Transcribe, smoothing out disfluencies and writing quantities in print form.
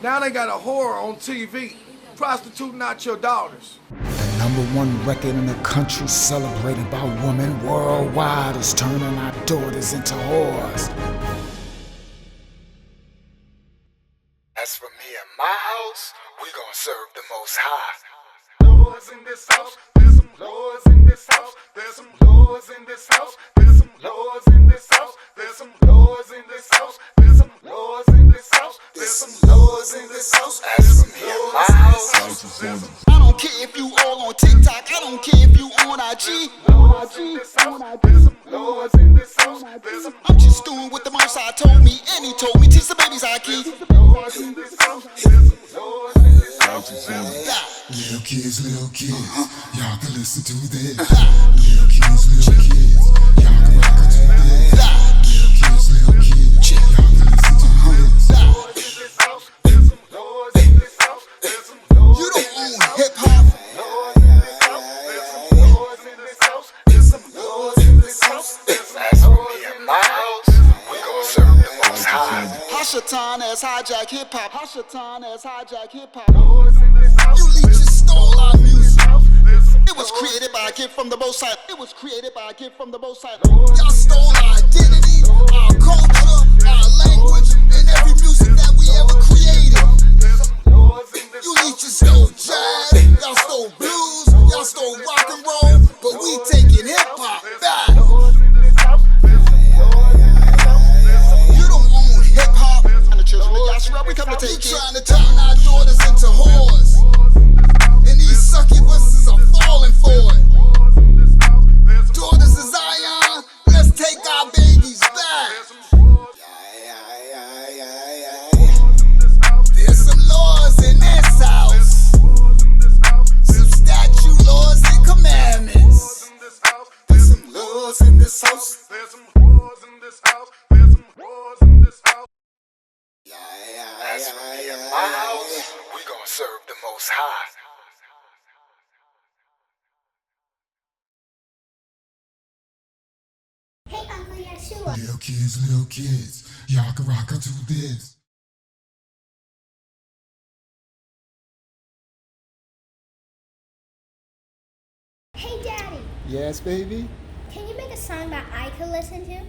Now they got a whore on TV, prostituting out your daughters. The #1 record in the country celebrated by women worldwide is turning our daughters into whores. As for me and my house, we gon' serve the Most High. Lords in this house, there's some lords in this house, there's some lords in this house, there's some lords in this house, there's some lords in this house, there's some lords in this house, there's some lords in this house. As for me and my house, I don't care if you all on TikTok, I don't care if you on IG. Lords in this house, there's some lords in this house, there's some I'm just doing what the Most High told me, and he told me teach the babies how to keep. lords in this house, there's some lords in this house. Little kids, y'all can listen to this. Little kids, y'all can rock to this. Little kids, y'all can listen to this. Lords in this house, there's some lords in this house, there's some lords. You don't own hip hop. Lords in this house, there's some lords in this house, there's some lords in this house, there's some as for lords me in and this my house. house, we gon' serve the Most High. Hashatan as hijack hip hop. Hashatan as hijack hip hop. Lords in this house, You leeches stole our music. there's some It was created by a gift from the Most High. It was created by a gift from the Most High. Y'all stole our identity, our culture, our language, and every music that we ever created. lords in this You leeches stole jazz, y'all stole blues, y'all stole rock and roll, but we taking hip hop back. lords in this house, there's some lords in this house, there's some You don't own hip hop. And the children of Yashua, we come to take it. Trying to turn our daughters into whores, and these succubuses are falling for it. Daughters of Zion, let's take our babies back. There's some laws in this house, some statute laws and commandments. there's some Laws in this house. there's some lords in this house, there's some lords in this house. As for me and my house, we gon' serve the Most High. Hey, Uncle Yeshua. Little kids, y'all can rock to this. Hey, Daddy. Yes, baby? Can you make a song that I could listen to?